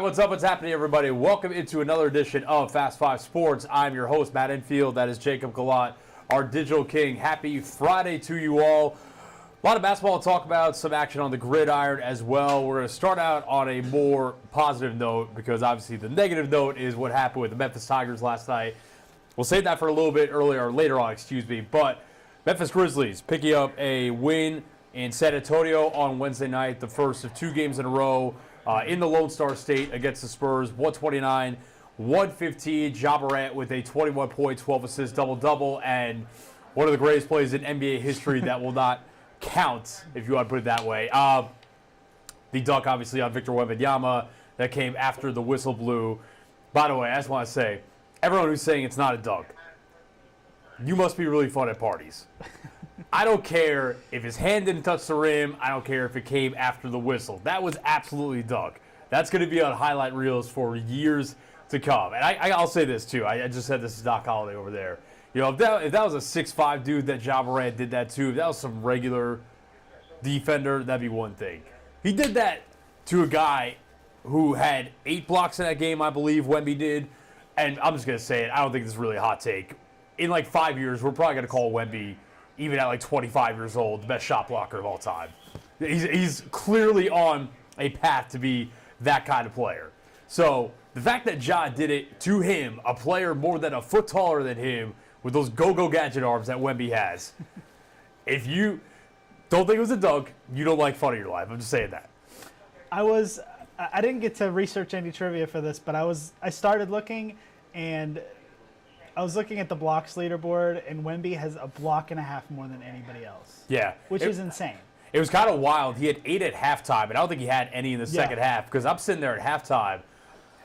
what's up? What's happening, everybody? Welcome into another edition of Fast Five Sports. I'm your host, Matt Infield. That is Jacob Galat, our digital king. Happy Friday to you all. A lot of basketball to talk about, some action on the gridiron as well. We're going to start out on a more positive note because obviously the negative note is what happened with the Memphis Tigers last night. We'll save that for a little bit later on, but Memphis Grizzlies picking up a win in San Antonio on Wednesday night, the first of two games in a row in the Lone Star State against the Spurs, 129-115. Ja Morant with a 21 points, 12 assists, double-double, and one of the greatest plays in NBA history that will not count, if you want to put it that way. The dunk, obviously, on Victor Wembanyama that came after the whistle blew. By the way, I just want to say, everyone who's saying it's not a dunk, you must be really fun at parties. I don't care if his hand didn't touch the rim. I don't care if it came after the whistle. That was absolutely dunk. That's going to be on highlight reels for years to come. And I'll say this, too. I just said this is Doc Holliday over there. You know, if that was a 6'5" dude that Ja Morant did that to, if that was some regular defender, that'd be one thing. He did that to a guy who had 8 blocks in that game, I believe, Wemby did. And I'm just going to say it. I don't think this is really a hot take. In like 5 years, we're probably going to call Wemby, even at like 25 years old, the best shot blocker of all time. He's clearly on a path to be that kind of player. So the fact that Ja did it to him, a player more than a foot taller than him, with those go-go gadget arms that Wemby has, if you don't think it was a dunk, you don't like fun in your life. I'm just saying that. I didn't get to research any trivia for this, but I started looking, and I was looking at the blocks leaderboard, and Wemby has a block and a half more than anybody else. Yeah. Which is insane. It was kind of wild. He had 8 at halftime, and I don't think he had any in the second half, because I'm sitting there at halftime,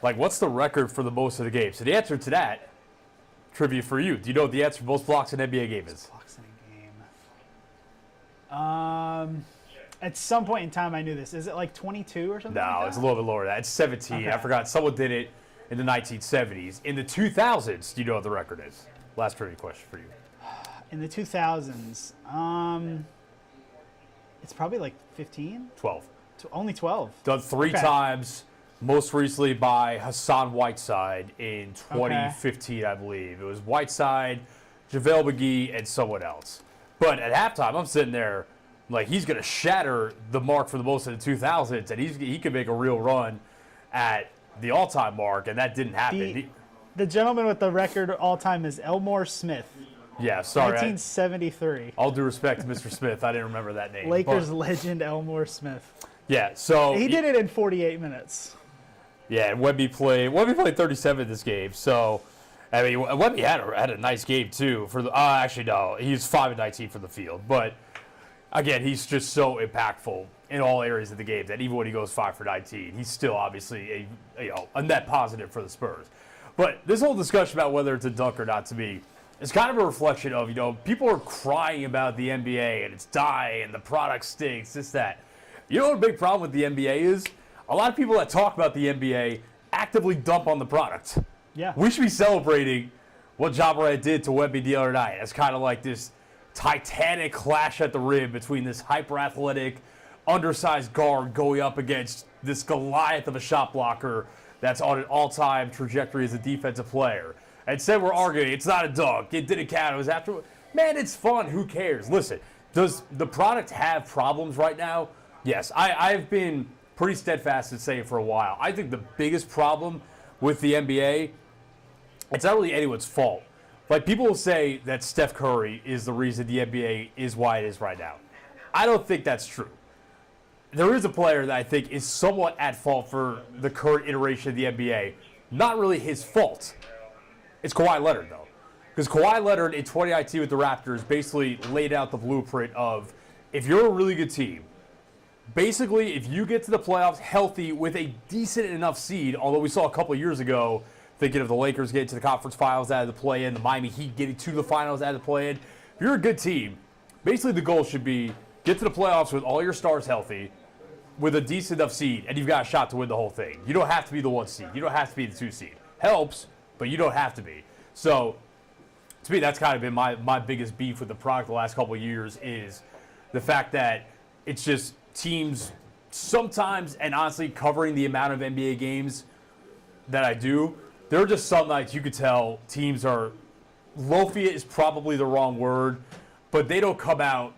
like, what's the record for the most of the game? So the answer to that, trivia for you. Do you know what the answer for most blocks in an NBA game is? Blocks in a game. At some point in time, I knew this. Is it like 22 or something? No, like it's a little bit lower than that. It's 17. Okay. I forgot. Someone did it in the 1970s. In the 2000s, do you know what the record is? Last trivia question for you. In the 2000s, it's probably like 15? 12. Only 12. Done 3 times, most recently by Hassan Whiteside in 2015, I believe. It was Whiteside, JaVale McGee, and someone else. But at halftime, I'm sitting there like he's going to shatter the mark for the most in the 2000s, and he could make a real run at the all-time mark, and that didn't happen. The gentleman with the record all-time is Elmore Smith. Yeah, sorry. 1973. All due respect to Mr. Smith. I didn't remember that name. Lakers legend Elmore Smith. Yeah, so he did it in 48 minutes. Yeah, Wemby played 37 this game. So, I mean, Wemby had a nice game too. Actually, no, he's 5 of 19 for the field. But again, he's just so impactful in all areas of the game that even when he goes 5 for 19, he's still obviously a net positive for the Spurs. But this whole discussion about whether it's a dunk or not, to me, is kind of a reflection of, people are crying about the NBA and it's dying and the product stinks, this, that. You know what a big problem with the NBA is? A lot of people that talk about the NBA actively dump on the product. Yeah. We should be celebrating what Ja Morant did to Wemby the other night. It's kind of like this titanic clash at the rim between this hyper-athletic, undersized guard going up against this Goliath of a shot blocker that's on an all-time trajectory as a defensive player. Instead, we're arguing, it's not a dunk, it didn't count, it was after. Man, it's fun, who cares? Listen, does the product have problems right now? Yes, I've been pretty steadfast in saying for a while. I think the biggest problem with the NBA, it's not really anyone's fault. Like, people will say that Steph Curry is the reason the NBA is why it is right now. I don't think that's true. There is a player that I think is somewhat at fault for the current iteration of the NBA. Not really his fault. It's Kawhi Leonard, though. Because Kawhi Leonard in 2019 with the Raptors basically laid out the blueprint of, if you're a really good team, basically, if you get to the playoffs healthy with a decent enough seed, although we saw a couple of years ago, thinking of the Lakers getting to the conference finals out of the play-in, the Miami Heat getting to the finals out of the play-in. If you're a good team, basically the goal should be get to the playoffs with all your stars healthy, with a decent enough seed, and you've got a shot to win the whole thing. You don't have to be the 1 seed. You don't have to be the 2 seed. Helps, but you don't have to be. So, to me, that's kind of been my biggest beef with the product the last couple of years is the fact that it's just teams sometimes, and honestly, covering the amount of NBA games that I do, there are just some nights you could tell teams are, loafy is probably the wrong word, but they don't come out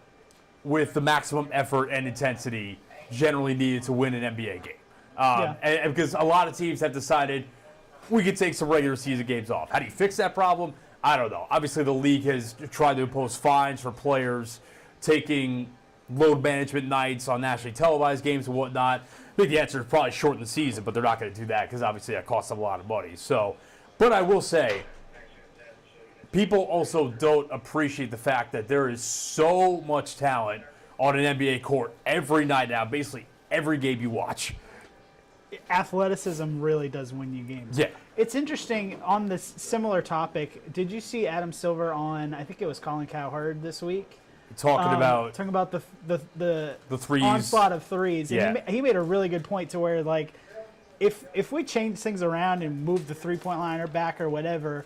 with the maximum effort and intensity generally needed to win an NBA game. And because a lot of teams have decided we could take some regular season games off. How do you fix that problem? I don't know. Obviously, the league has tried to impose fines for players taking load management nights on nationally televised games and whatnot. I think the answer is probably shorten the season, but they're not going to do that because obviously that costs them a lot of money. So, but I will say, people also don't appreciate the fact that there is so much talent on an NBA court every night now, basically every game you watch. Athleticism really does win you games. Yeah. It's interesting on this similar topic. Did you see Adam Silver on, I think it was Colin Cowherd this week? Talking about the threes. Onslaught of threes. Yeah. And he made a really good point to where, like, if we change things around and move the three-point line or back or whatever,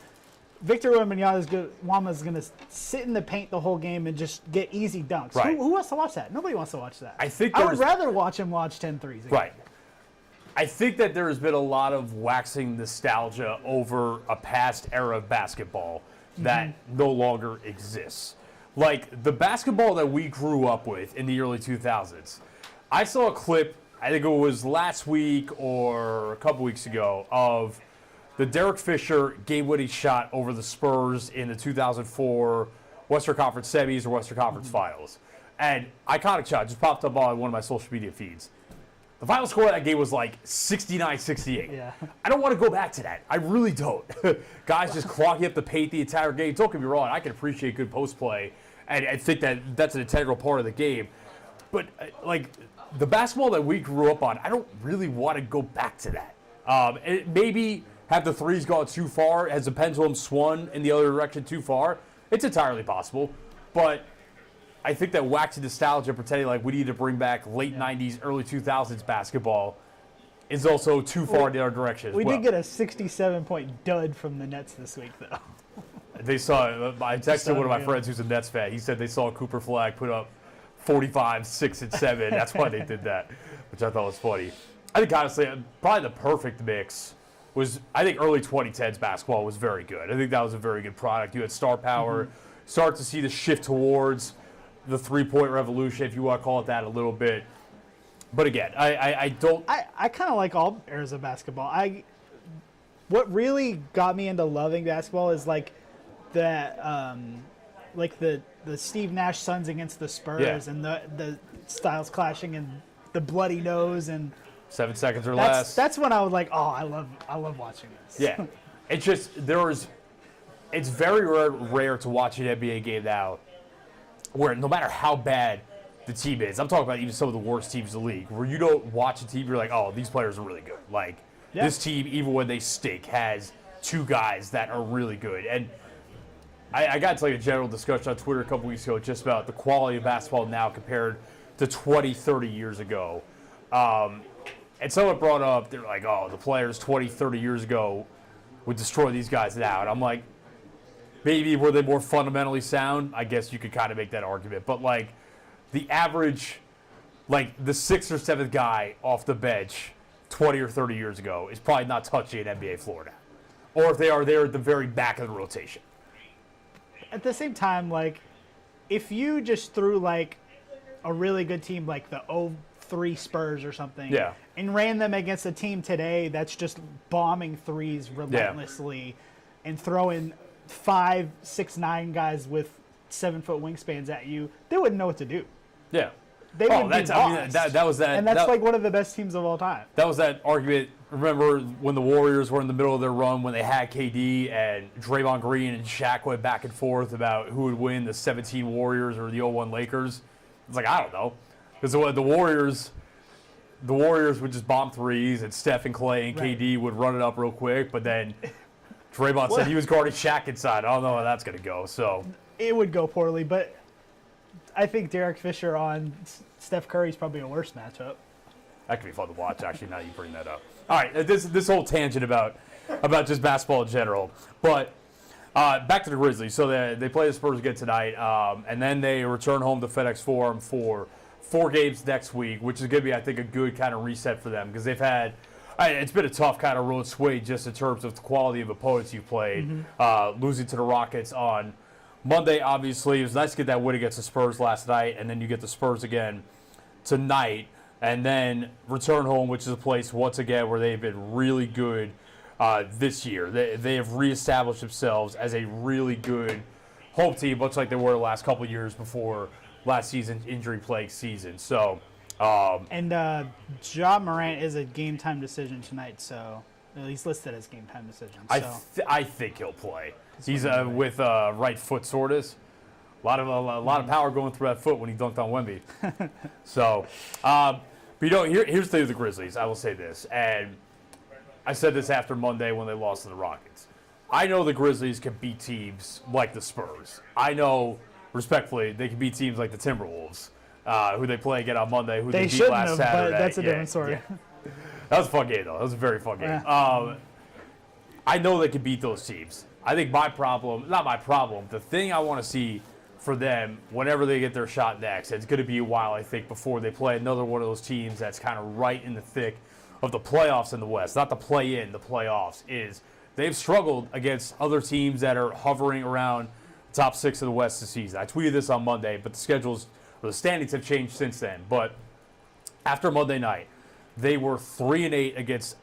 Victor Wembanyama is going to sit in the paint the whole game and just get easy dunks. Right. Who wants to watch that? Nobody wants to watch that. I would rather watch him watch 10 threes again. Right. I think that there has been a lot of waxing nostalgia over a past era of basketball that no longer exists. Like the basketball that we grew up with in the early 2000s. I saw a clip, I think it was last week or a couple weeks ago, of the Derek Fisher game-winning shot over the Spurs in the 2004 Western Conference semis or Western Conference finals. And iconic shot, just popped up on one of my social media feeds. The final score of that game was like 69-68. Yeah. I don't want to go back to that. I really don't. Guys just clogging up the paint the entire game. Don't get me wrong. I can appreciate good post play, and I think that that's an integral part of the game. But like the basketball that we grew up on, I don't really want to go back to that. Maybe have the threes gone too far? Has the pendulum swung in the other direction too far? It's entirely possible, but I think that waxy nostalgia, pretending like we need to bring back late 90s, early 2000s basketball is also too far in the other direction. We did get a 67-point dud from the Nets this week, though. They saw, I texted one of my friends who's a Nets fan. He said they saw Cooper Flag put up 45, 6, and 7. That's why they did that, which I thought was funny. I think, honestly, probably the perfect mix was, I think early 2010s basketball was very good. I think that was a very good product. You had star power, start to see the shift towards the three-point revolution, if you want to call it that a little bit. But again, I don't... I kind of like all eras of basketball. What really got me into loving basketball is like that, like the Steve Nash Suns against the Spurs and the styles clashing and the bloody nose and 7 seconds or less. That's when I was like, oh, I love watching this. Yeah, it's just it's very rare to watch an NBA game now where no matter how bad the team is, I'm talking about even some of the worst teams in the league, where you don't watch a team, you're like, oh, these players are really good. Like, this team, even when they stink, has two guys that are really good. And I got to tell you a general discussion on Twitter a couple weeks ago just about the quality of basketball now compared to 20, 30 years ago. And someone brought up, they're like, oh, the players 20, 30 years ago would destroy these guys now. And I'm like, maybe were they more fundamentally sound? I guess you could kind of make that argument. But, like, the average, like, the 6th or 7th guy off the bench 20 or 30 years ago is probably not touching an NBA floor now. Or if they are, they're at the very back of the rotation. At the same time, like, if you just threw, like, a really good team like the 03 Spurs or something and ran them against a team today that's just bombing threes relentlessly and throwing 5, 6, 9 guys with 7-foot wingspans at you, they wouldn't know what to do. Yeah. They would be lost. I mean, that was that. And that's like one of the best teams of all time. That was that argument. Remember when the Warriors were in the middle of their run when they had KD and Draymond Green and Shaq went back and forth about who would win, the 17 Warriors or the 01 Lakers? It's like, I don't know. Because the Warriors would just bomb threes and Steph and Clay and KD would run it up real quick, but then Draymond said he was guarding Shaq inside. I don't know how that's going to go. So it would go poorly, but I think Derek Fisher on Steph Curry is probably a worse matchup. That could be fun to watch, actually, now you bring that up. All right, this whole tangent about just basketball in general. But back to the Grizzlies. So they play the Spurs again tonight, and then they return home to FedEx Forum for 4 games next week, which is going to be, I think, a good kind of reset for them because they've had It's been a tough kind of road sway just in terms of the quality of opponents you've played. Losing to the Rockets on Monday, obviously, it was nice to get that win against the Spurs last night, and then you get the Spurs again tonight, and then return home, which is a place, once again, where they've been really good this year. They have reestablished themselves as a really good home team, much like they were the last couple of years before last season's injury-plagued season. So, and Ja Morant is a game-time decision tonight, so he's listed as game-time decision. So. I think he'll play. He's with right foot soreness. A lot of power going through that foot when he dunked on Wemby. So, but here's the thing with the Grizzlies. I will say this, and I said this after Monday when they lost to the Rockets. I know the Grizzlies can beat teams like the Spurs. I know, respectfully, they can beat teams like the Timberwolves, who they play again on Monday, who they beat last Saturday. But that's a different story. Yeah. That was a fun game, though. That was a very fun game. I know they can beat those teams. I think the thing I want to see for them whenever they get their shot next, it's going to be a while, I think, before they play another one of those teams that's kind of right in the thick of the playoffs in the West. Not the play-in, the playoffs is they've struggled against other teams that are hovering around the top 6 of the West this season. I tweeted this on Monday, but the standings have changed since then. But after Monday night, they were 3-8 against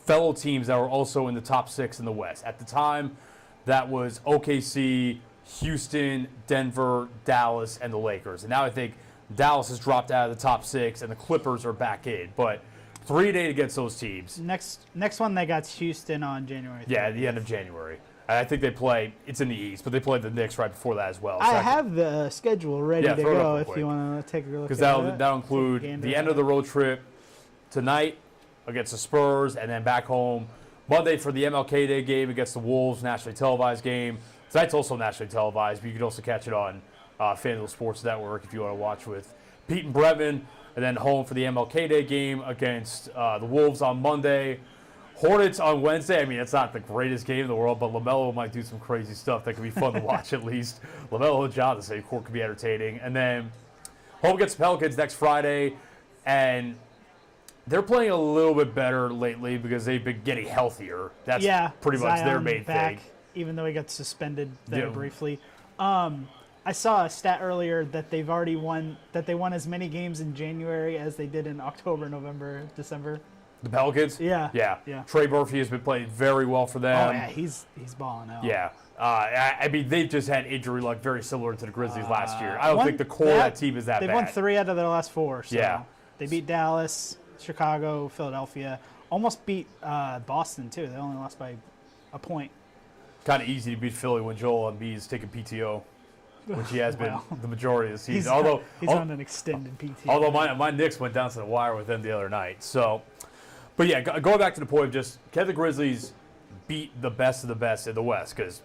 fellow teams that were also in the top 6 in the West. At the time, that was OKC, Houston, Denver, Dallas, and the Lakers. And now I think Dallas has dropped out of the top 6, and the Clippers are back in. But 3-8 against those teams. Next one they got Houston on January 30th. Yeah, at the end of January. And I think they play, it's in the East, but they played the Knicks right before that as well. So I have the schedule ready to go if you want to take a look at it. Because that'll include the end of the road trip tonight against the Spurs, and then back home Monday for the MLK Day game against the Wolves, nationally televised game. Tonight's also nationally televised, but you can also catch it on FanDuel Sports Network if you want to watch with Pete and Brevin. And then home for the MLK Day game against the Wolves on Monday. Hornets on Wednesday. I mean, it's not the greatest game in the world, but LaMelo might do some crazy stuff that could be fun to watch at least. LaMelo and Ja, the same court, could be entertaining. And then home against the Pelicans next Friday. And they're playing a little bit better lately because they've been getting healthier. That's pretty much their main thing. Even though he got suspended there briefly. I saw a stat earlier that they've already won, that they won as many games in January as they did in October, November, December. The Pelicans? Yeah. Trey Murphy has been playing very well for them. Oh, yeah, he's balling out. Yeah. I mean, they've just had injury luck very similar to the Grizzlies last year. I don't think the core of that team is that bad. They've won 3 out of their last 4. So yeah. They beat Dallas, Chicago, Philadelphia. Almost beat Boston, too. They only lost by a point. Kind of easy to beat Philly when Joel Embiid is taking PTO, which he has been the majority of the season. He's on an extended PTO. Although my Knicks went down to the wire with them the other night. So, but yeah, going back to the point of just, can the Grizzlies beat the best of the best in the West? Because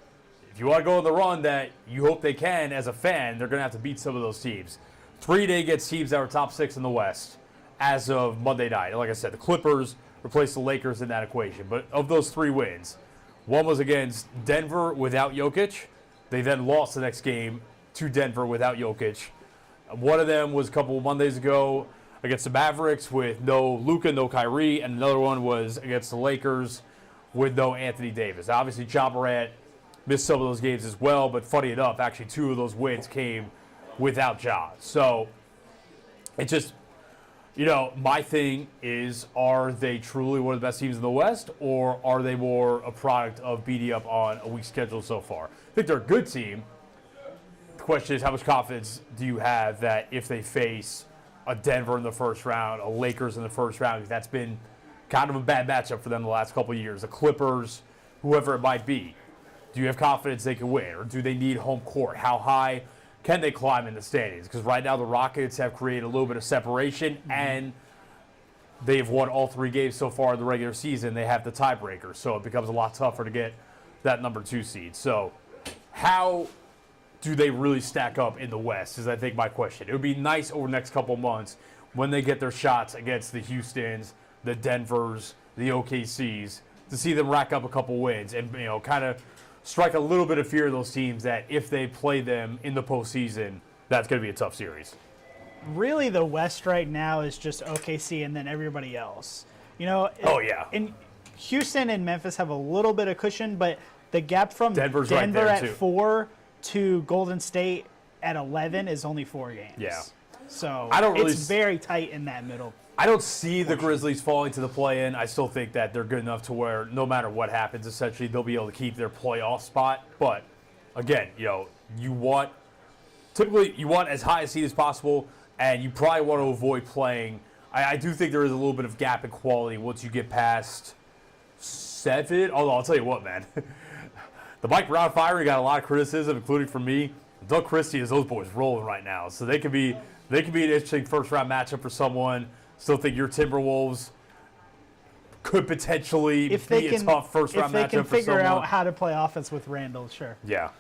if you want to go on the run that you hope they can as a fan, they're going to have to beat some of those teams. 3-8 against teams that were top 6 in the West as of Monday night. And like I said, the Clippers replaced the Lakers in that equation. But of those 3 wins, one was against Denver without Jokic. They then lost the next game to Denver without Jokic. One of them was a couple of Mondays ago against the Mavericks with no Luka, no Kyrie, and another one was against the Lakers with no Anthony Davis. Obviously, Ja Morant missed some of those games as well, but funny enough, actually 2 of those wins came without Ja. So it's just, my thing is, are they truly one of the best teams in the West, or are they more a product of beating up on a weak schedule so far? I think they're a good team. The question is, how much confidence do you have that if they face a Denver in the first round, a Lakers in the first round, because that's been kind of a bad matchup for them the last couple of years, the Clippers, whoever it might be, do you have confidence they can win, or do they need home court? How high can they climb in the standings? Because right now the Rockets have created a little bit of separation, and they've won all 3 games so far in the regular season. They have the tiebreaker, so it becomes a lot tougher to get that number 2 seed. So how do they really stack up in the West is, I think, my question. It would be nice over the next couple months when they get their shots against the Houstons, the Denvers, the OKCs, to see them rack up a couple wins and, kind of strike a little bit of fear of those teams that if they play them in the postseason, that's going to be a tough series. Really, the West right now is just OKC and then everybody else. You know. Oh, yeah. And Houston and Memphis have a little bit of cushion, but the gap from Denver's Denver right there, at too. 4 to Golden State at 11 is only 4 games. Yeah. So it's very tight in that middle. I don't see the Grizzlies falling to the play-in. I still think that they're good enough to where no matter what happens, essentially, they'll be able to keep their playoff spot. But, again, you want as high a seed as possible, and you probably want to avoid playing. I do think there is a little bit of gap in quality once you get past 7. Although, I'll tell you what, man. The Mike Brown firing got a lot of criticism, including from me. Doug Christie has those boys rolling right now. So they could be an interesting first-round matchup for someone. Still think your Timberwolves could potentially be a tough first-round matchup for someone. If they can figure out how to play offense with Randall, sure. Yeah.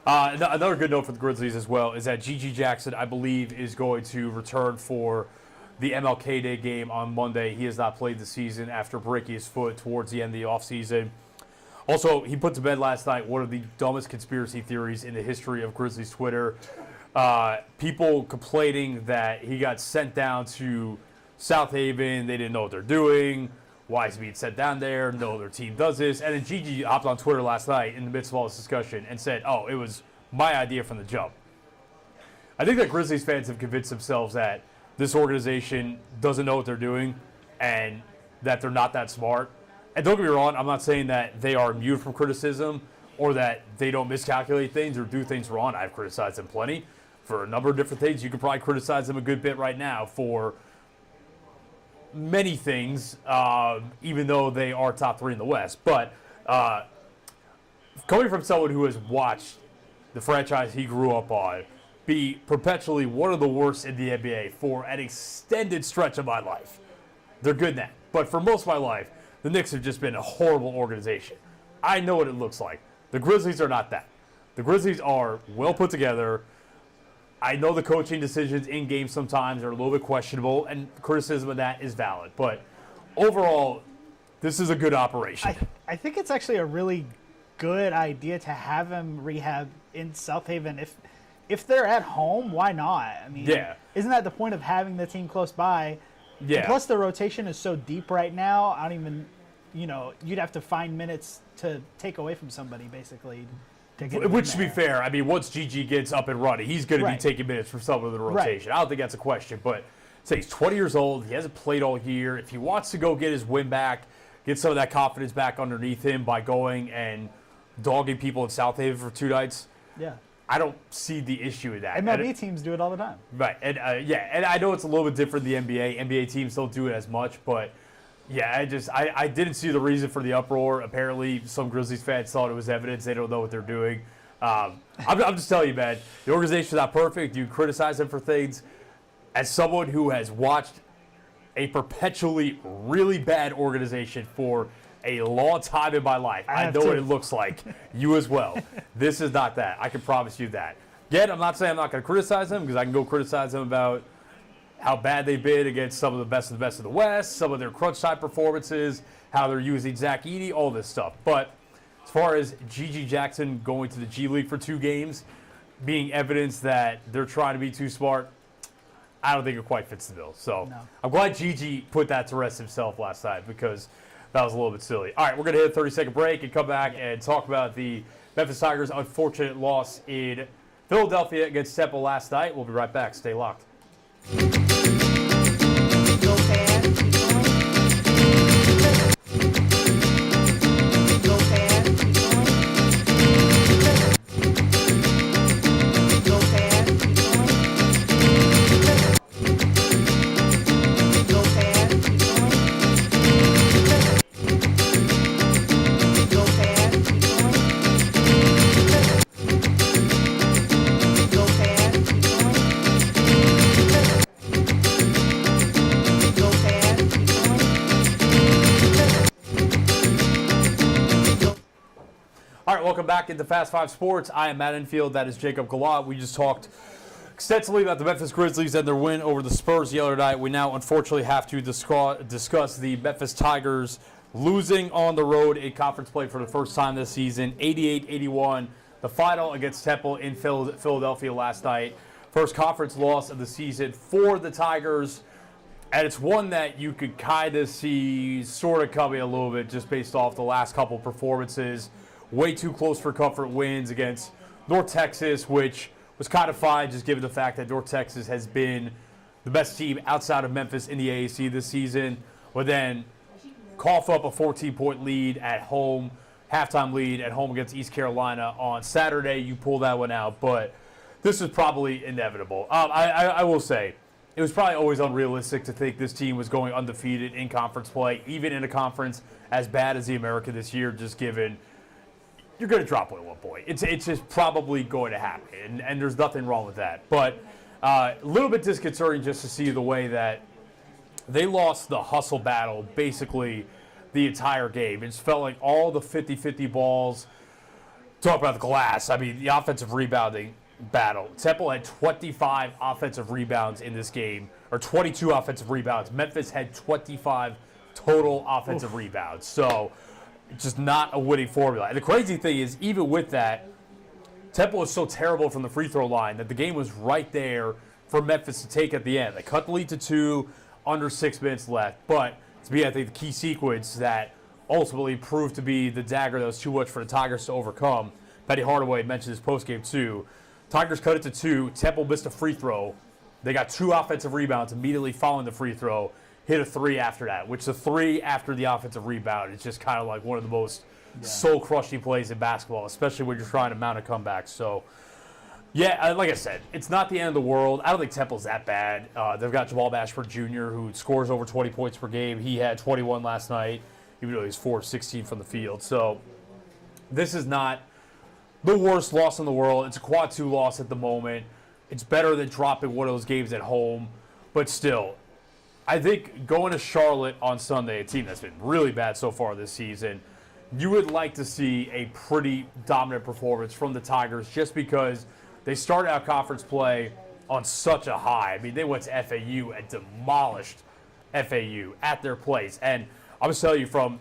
Another good note for the Grizzlies as well is that G.G. Jackson, I believe, is going to return for the MLK Day game on Monday. He has not played the season after breaking his foot towards the end of the offseason. Also, he put to bed last night one of the dumbest conspiracy theories in the history of Grizzlies Twitter. People complaining that he got sent down to South Haven. They didn't know what they're doing. Why is he being sent down there? No other team does this. And then Gigi hopped on Twitter last night in the midst of all this discussion and said, oh, it was my idea from the jump. I think that Grizzlies fans have convinced themselves that this organization doesn't know what they're doing and that they're not that smart. And don't get me wrong, I'm not saying that they are immune from criticism or that they don't miscalculate things or do things wrong. I've criticized them plenty for a number of different things. You could probably criticize them a good bit right now for many things, even though they are top 3 in the West. But coming from someone who has watched the franchise he grew up on be perpetually one of the worst in the NBA for an extended stretch of my life. They're good now. But for most of my life, the Knicks have just been a horrible organization. I know what it looks like. The Grizzlies are not that. The Grizzlies are well put together. I know the coaching decisions in games sometimes are a little bit questionable, and criticism of that is valid. But overall, this is a good operation. I think it's actually a really good idea to have him rehab in South Haven. If they're at home, why not? I mean, isn't that the point of having the team close by? Yeah. And plus, the rotation is so deep right now. I don't even, you'd have to find minutes to take away from somebody, basically. Which, to be fair, I mean, once GG gets up and running, he's going to be taking minutes from someone in the rotation. Right. I don't think that's a question. But say he's 20 years old. He hasn't played all year. If he wants to go get his win back, get some of that confidence back underneath him by going and dogging people in South Haven for 2 nights, I don't see the issue with that. MLB teams do it all the time. Right. And, and I know it's a little bit different than the NBA. NBA teams don't do it as much, but I didn't see the reason for the uproar. Apparently, some Grizzlies fans thought it was evidence. They don't know what they're doing. I'm just telling you, man, the organization's not perfect. You criticize them for things. As someone who has watched a perpetually really bad organization for a long time in my life, I know what it looks like. You as well. This is not that. I can promise you that. Yet, I'm not saying I'm not going to criticize them because I can go criticize them about how bad they've been against some of the best of the West, some of their crunch time performances, how they're using Zach Edey, all this stuff. But as far as G.G. Jackson going to the G League for 2 games, being evidence that they're trying to be too smart, I don't think it quite fits the bill. So I'm glad G.G. put that to rest himself last night because that was a little bit silly. All right, we're going to hit a 30-second break and come back and talk about the Memphis Tigers' unfortunate loss in Philadelphia against Temple last night. We'll be right back. Stay locked. Welcome back into Fast 5 Sports. I am Matt Enfield. That is Jacob Galat. We just talked extensively about the Memphis Grizzlies and their win over the Spurs the other night. We now unfortunately have to discuss the Memphis Tigers losing on the road in conference play for the first time this season, 88-81. The final against Temple in Philadelphia last night. First conference loss of the season for the Tigers. And it's one that you could kind of see sort of coming a little bit just based off the last couple performances. Way too close for comfort wins against North Texas, which was kind of fine just given the fact that North Texas has been the best team outside of Memphis in the AAC this season. But then cough up a 14-point lead at home, halftime lead at home against East Carolina on Saturday. You pull that one out, but this is probably inevitable. I will say, it was probably always unrealistic to think this team was going undefeated in conference play, even in a conference as bad as the American this year, just given you're going to drop one at one point. It's just probably going to happen, and there's nothing wrong with that. But a little bit disconcerting just to see the way that they lost the hustle battle basically the entire game. It just felt like all the 50-50 balls. Talk about the glass. I mean, the offensive rebounding battle. Temple had 25 offensive rebounds in this game, or 22 offensive rebounds. Memphis had 25 total offensive rebounds. So just not a winning formula. And the crazy thing is, even with that, Temple was so terrible from the free throw line that the game was right there for Memphis to take at the end. They cut the lead to 2, under 6 minutes left. But to me, I think the key sequence that ultimately proved to be the dagger that was too much for the Tigers to overcome. Petty Hardaway mentioned his postgame too. Tigers cut it to 2. Temple missed a free throw. They got 2 offensive rebounds immediately following the free throw. Hit a 3 after that, which the 3 after the offensive rebound is just kind of like one of the most soul-crushing plays in basketball, especially when you're trying to mount a comeback. So, yeah, like I said, it's not the end of the world. I don't think Temple's that bad. They've got Jamal Bashford Jr., who scores over 20 points per game. He had 21 last night, even though he's 4 of 16 from the field. So this is not the worst loss in the world. It's a quad 2 loss at the moment. It's better than dropping one of those games at home, but still, I think going to Charlotte on Sunday, a team that's been really bad so far this season, you would like to see a pretty dominant performance from the Tigers just because they started out conference play on such a high. I mean, they went to FAU and demolished FAU at their place. And I'm going to tell you from,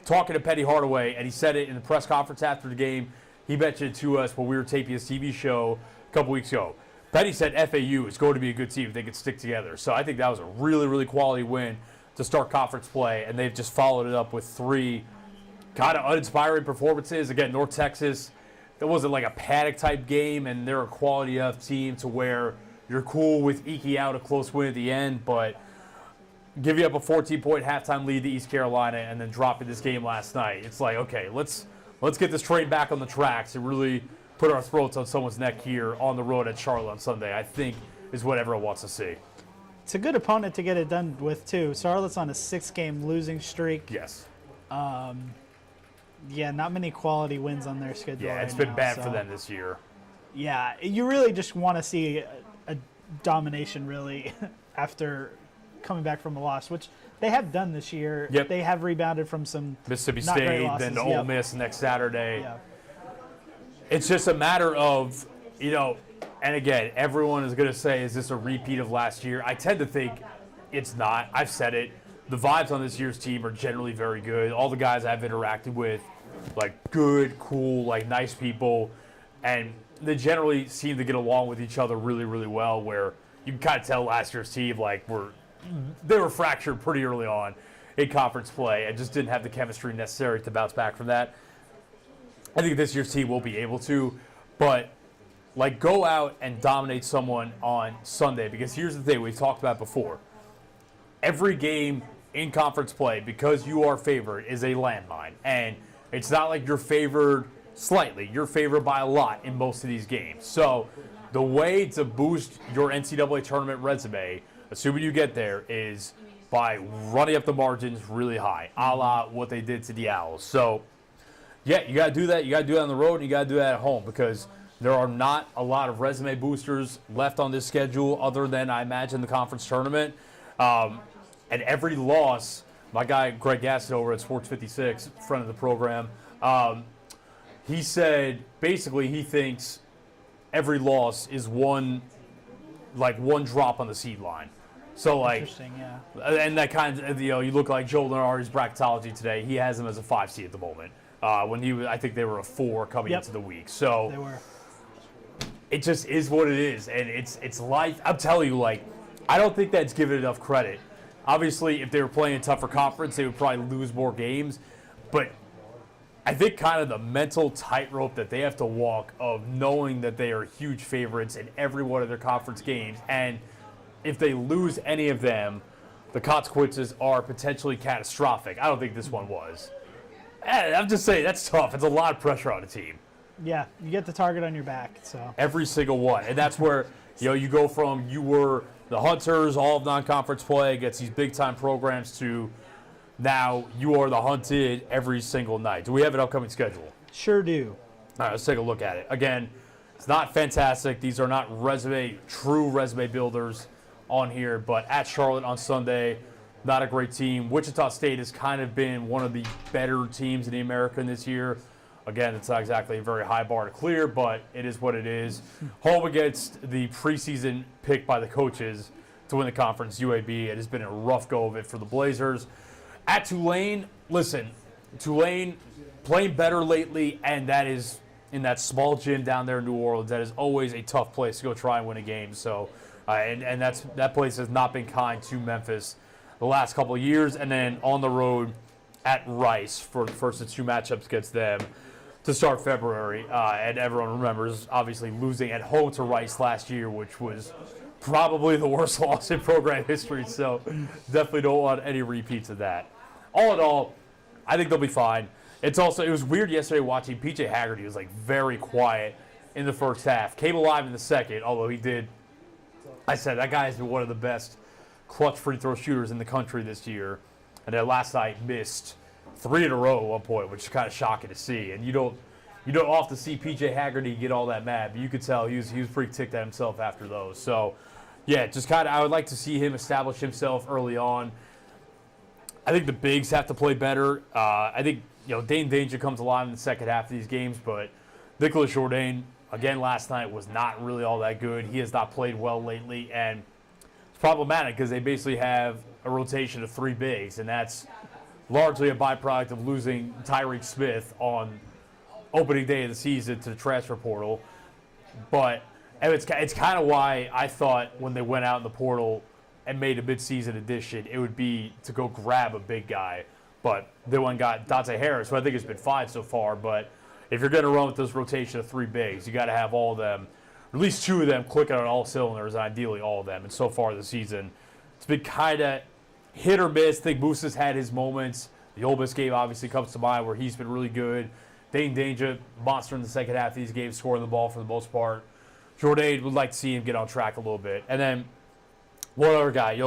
talking to Petty Hardaway, and he said it in the press conference after the game. He mentioned it to us when we were taping his TV show a couple weeks ago. Petty said FAU is going to be a good team if they could stick together. So I think that was a really, really quality win to start conference play, and they've just followed it up with 3 kind of uninspiring performances. Again, North Texas, that wasn't like a panic-type game, and they're a quality enough team to where you're cool with eking out a close win at the end, but give you up a 14-point halftime lead to East Carolina and then dropping this game last night. It's like, okay, let's get this train back on the tracks and really put our throats on someone's neck here on the road at Charlotte on Sunday, I think is what everyone wants to see. It's a good opponent to get it done with, too. Charlotte's on a 6-game losing streak. Yes. Yeah, not many quality wins on their schedule. Yeah, it's been bad for them this year. Yeah, you really just want to see a domination, really, after coming back from a loss, which they have done this year. Yep. They have rebounded from some Mississippi not great State, losses. then to Ole Miss next Saturday. Yeah. It's just a matter of, and again, everyone is going to say, is this a repeat of last year? I tend to think it's not. I've said it. The vibes on this year's team are generally very good. All the guys I've interacted with, like good, cool, like nice people, and they generally seem to get along with each other really, really well, where you can kind of tell last year's team, like, they were fractured pretty early on in conference play and just didn't have the chemistry necessary to bounce back from that. I think this year's team will be able to, but like go out and dominate someone on Sunday, because here's the thing we've talked about before. Every game in conference play, because you are favored, is a landmine. And it's not like you're favored slightly. You're favored by a lot in most of these games. So the way to boost your NCAA tournament resume, assuming you get there, is by running up the margins really high, a la what they did to the Owls. So, yeah, you got to do that. You got to do that on the road, and you got to do that at home, because there are not a lot of resume boosters left on this schedule other than, I imagine, the conference tournament. And every loss, my guy Greg Gassett over at Sports 56, friend of the program, he said basically he thinks every loss is one drop on the seed line. So, like, interesting, yeah. And that kind of, you look like Joe Lenardi's bracketology today. He has them as a 5 seed at the moment. When he was, I think they were a 4 coming into the week. So they were. it just is what it is, and it's life. I'm telling you, like, I don't think that's given enough credit. Obviously, if they were playing a tougher conference, they would probably lose more games. But I think kind of the mental tightrope that they have to walk of knowing that they are huge favorites in every one of their conference games. And if they lose any of them, the consequences are potentially catastrophic. I don't think this one was. I'm just saying, that's tough. It's a lot of pressure on a team. Yeah, you get the target on your back. So Every single one. And that's where, you go from you were the Hunters, all of non-conference play against these big-time programs to now you are the hunted every single night. Do we have an upcoming schedule? Sure do. All right, let's take a look at it. Again, it's not fantastic. These are not true resume builders on here, but at Charlotte on Sunday, not a great team. Wichita State has kind of been one of the better teams in the American this year. Again, it's not exactly a very high bar to clear, but it is what it is. Home against the preseason pick by the coaches to win the conference, UAB. It has been a rough go of it for the Blazers. At Tulane, listen, Tulane playing better lately, and that is in that small gym down there in New Orleans. That is always a tough place to go try and win a game. So, and that place has not been kind to Memphis the last couple of years. And then on the road at Rice for the first of two matchups against them to start February. And everyone remembers, obviously, losing at home to Rice last year, which was probably the worst loss in program history. So definitely don't want any repeats of that. All in all, I think they'll be fine. It was weird yesterday watching PJ Haggerty. He was like very quiet in the first half. Came alive in the second, although I said that guy has been one of the best clutch free throw shooters in the country this year. And then last night missed 3 in a row at one point, which is kind of shocking to see. And you don't often see PJ Haggerty get all that mad, but you could tell he was pretty ticked at himself after those. So, yeah, just kind of I would like to see him establish himself early on. I think the bigs have to play better. I think Dane Danger comes alive in the second half of these games, but Nicholas Jourdain again last night was not really all that good. He has not played well lately, and it's problematic because they basically have a rotation of 3 bigs, and that's largely a byproduct of losing Tyreek Smith on opening day of the season to the transfer portal. But it's kind of why I thought when they went out in the portal and made a midseason addition, it would be to go grab a big guy. But they went and got Dante Harris, who I think has been fine so far. But if you're going to run with this rotation of 3 bigs, you got to have all of them, or at least 2 of them, clicking on all cylinders, and ideally all of them. And so far this season, it's been kind of hit or miss. I think Moose has had his moments. The Ole Miss game obviously comes to mind where he's been really good. Dane Danger, monster in the second half of these games, scoring the ball for the most part. Jourdain would like to see him get on track a little bit. And then one other guy,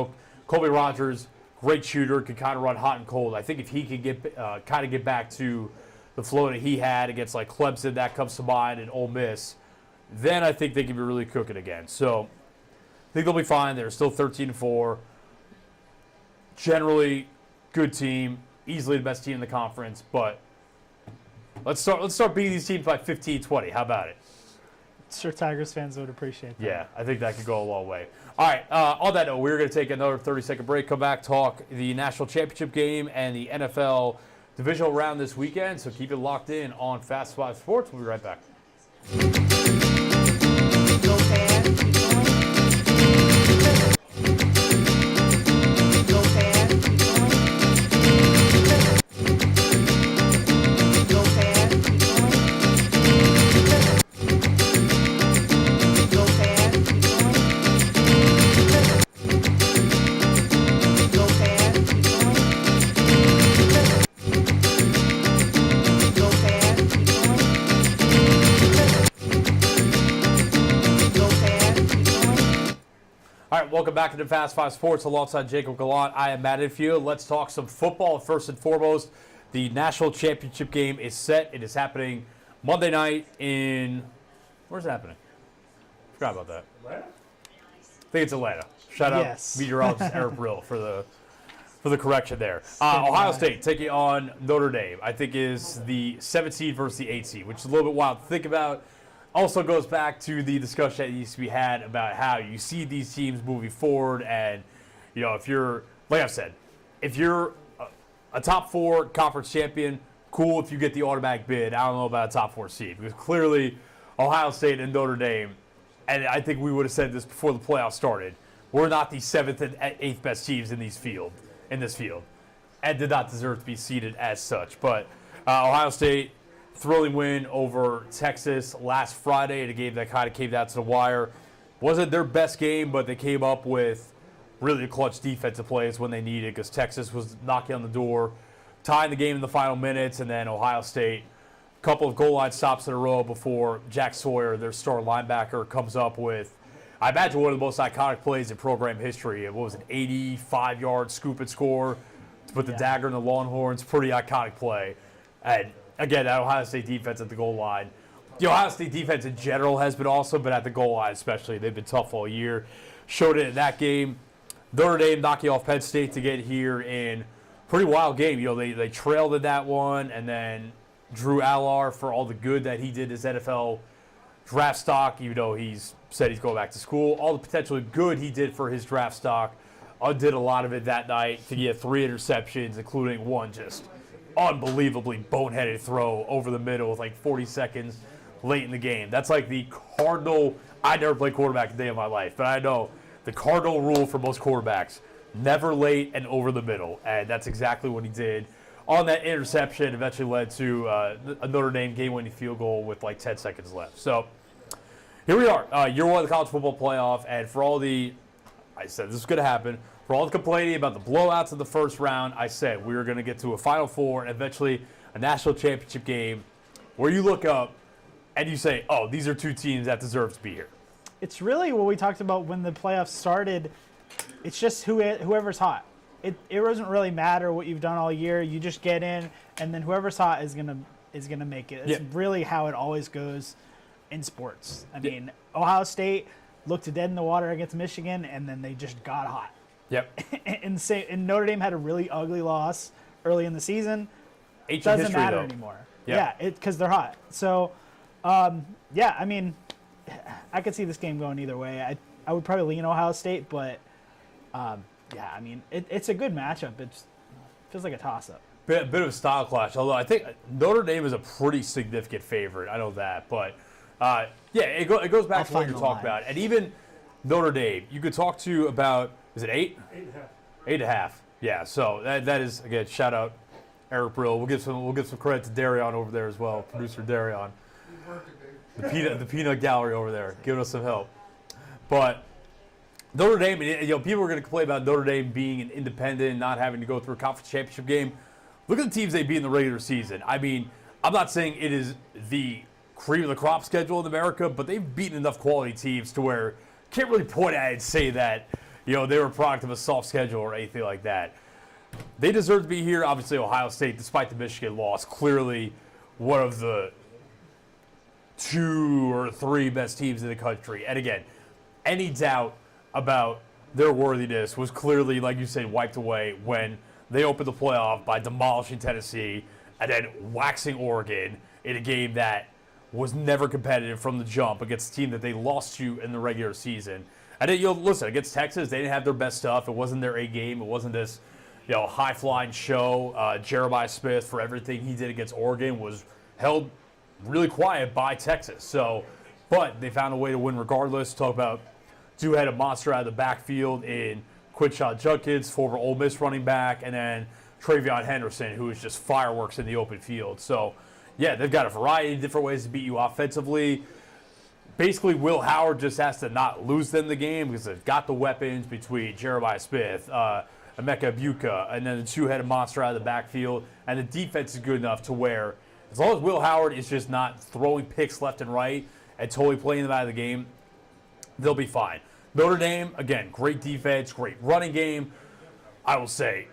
Colby Rogers, great shooter, can kind of run hot and cold. I think if he could get back to the flow that he had against like Clemson, that comes to mind, and Ole Miss, then I think they can be really cooking again. So I think they'll be fine. They're still 13-4. Generally, good team, easily the best team in the conference, but let's start beating these teams by 15-20. How about it? Sure, Tigers fans would appreciate that. Yeah, I think that could go a long way. All right, on that note, we're going to take another 30-second break, come back, talk the national championship game and the NFL divisional round this weekend, so keep it locked in on Fast 5 Sports. We'll be right back. Go fast, keep going. Go fast, keep going. Go fast, keep going. Go fast, keep going. Go fast, keep going. Go fast, keep going. Go fast, keep going. All right, welcome back to the Fast 5 Sports alongside Jacob Gallant. I am Matt Infield. Let's talk some football. First and foremost, the national championship game is set. It is happening Monday night in – where's it happening? Forgot about that. Atlanta? I think it's Atlanta. Shout out Yes. meteorologist Eric Brill for the correction there. Ohio State taking on Notre Dame, I think is the 7th seed versus the 8th seed, which is a little bit wild to think about. Also goes back to the discussion that used to be had about how you see these teams moving forward, and if you're, like I've said, if you're a top 4 conference champion, cool if you get the automatic bid. I don't know about a top 4 seed, because clearly Ohio State and Notre Dame, and I think we would have said this before the playoffs started, we're not the 7th and 8th best teams in this field, and did not deserve to be seeded as such. But Ohio State, thrilling win over Texas last Friday in a game that kind of came down to the wire. Wasn't their best game, but they came up with really clutch defensive plays when they needed, because Texas was knocking on the door, tying the game in the final minutes, and then Ohio State, a couple of goal line stops in a row before Jack Sawyer, their star linebacker, comes up with, I imagine, one of the most iconic plays in program history. What was an 85-yard scoop and score to put the dagger in the Longhorns? Pretty iconic play. And again, that Ohio State defense at the goal line. The Ohio State defense in general has been awesome, but at the goal line especially, they've been tough all year. Showed it in that game. Notre Dame knocking off Penn State to get here in pretty wild game. They trailed in that one, and then Drew Allar, for all the good that he did his NFL draft stock, even though he's said he's going back to school, all the potentially good he did for his draft stock, undid a lot of it that night to get 3 interceptions, including one just unbelievably boneheaded throw over the middle with like 40 seconds late in the game. That's like the cardinal. I never played quarterback a day of my life, but I know the cardinal rule for most quarterbacks: never late and over the middle. And that's exactly what he did on that interception. Eventually led to a Notre Dame game-winning field goal with like 10 seconds left. So here we are, year one of the college football playoff, and for all the, I said this is going to happen, for all the complaining about the blowouts in the first round, I said we were going to get to a Final Four and eventually a national championship game where you look up and you say, oh, these are two teams that deserve to be here. It's really what we talked about when the playoffs started. It's just whoever's hot. It doesn't really matter what you've done all year. You just get in, and then whoever's hot is gonna make it. It's really how it always goes in sports. I mean, Ohio State looked dead in the water against Michigan, and then they just got hot. Yep. And Notre Dame had a really ugly loss early in the season. Ancient Doesn't history, matter though. anymore. Yep. Yeah, because they're hot. So, I mean, I could see this game going either way. I would probably lean Ohio State, but I mean, it's a good matchup. It feels like a toss-up. Bit of a style clash, although I think Notre Dame is a pretty significant favorite. I know that, but it goes back to what you're talking about. And even Notre Dame, you could talk to about, is it 8? 8.5. 8.5. Yeah. So that is, again, shout out Eric Brill. We'll give some credit to Darion over there as well, producer Darion. The peanut gallery over there, giving us some help. But Notre Dame, people are going to complain about Notre Dame being an independent, not having to go through a conference championship game. Look at the teams they beat in the regular season. I mean, I'm not saying it is the cream of the crop schedule in America, but they've beaten enough quality teams to where you can't really point at it and say that they were a product of a soft schedule or anything like that. They deserve to be here. Obviously, Ohio State, despite the Michigan loss, clearly one of the 2 or 3 best teams in the country. And again, any doubt about their worthiness was clearly, like you said, wiped away when they opened the playoff by demolishing Tennessee and then waxing Oregon in a game that was never competitive from the jump against a team that they lost to in the regular season. And then, listen, against Texas, they didn't have their best stuff. It wasn't their A game. It wasn't this, high-flying show. Jeremiah Smith, for everything he did against Oregon, was held really quiet by Texas. So, but they found a way to win regardless. Talk about two-headed monster out of the backfield in Quinshon Judkins, former Ole Miss running back, and then Travion Henderson, who is just fireworks in the open field. So, yeah, they've got a variety of different ways to beat you offensively. Basically, Will Howard just has to not lose them the game because they've got the weapons between Jeremiah Smith, Emeka Buka, and then the two-headed monster out of the backfield. And the defense is good enough to where, as long as Will Howard is just not throwing picks left and right and totally playing them out of the game, they'll be fine. Notre Dame, again, great defense, great running game. I will say,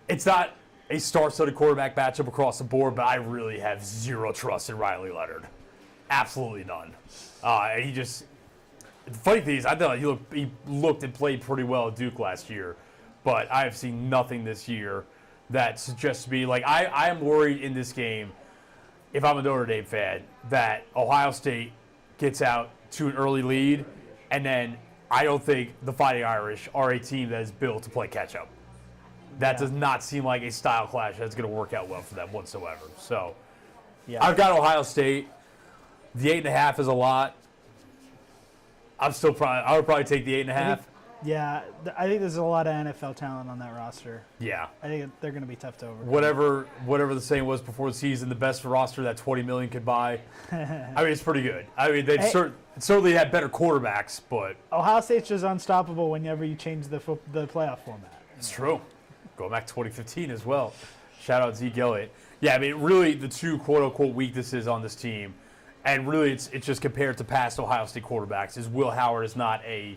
it's not a star-studded quarterback matchup across the board, but I really have zero trust in Riley Leonard. Absolutely none. And he just, the funny thing is, I thought he looked and played pretty well at Duke last year, but I have seen nothing this year that suggests to me, like, I am worried in this game, if I'm a Notre Dame fan, that Ohio State gets out to an early lead, and then I don't think the Fighting Irish are a team that is built to play catch-up. That does not seem like a style clash that's going to work out well for them whatsoever. So, I've got Ohio State. The 8.5 is a lot. I would probably take the 8.5. Yeah, I think there's a lot of NFL talent on that roster. Yeah. I think they're going to be tough to overcome. Whatever the saying was before the season, the best roster that 20 million could buy. I mean, it's pretty good. I mean, they've certainly had better quarterbacks, but Ohio State's just unstoppable whenever you change the playoff format. it's true. Going back to 2015 as well. Shout out Zeke Elliott. Yeah, I mean, really the two quote-unquote weaknesses on this team, and really it's just compared to past Ohio State quarterbacks, is Will Howard is not a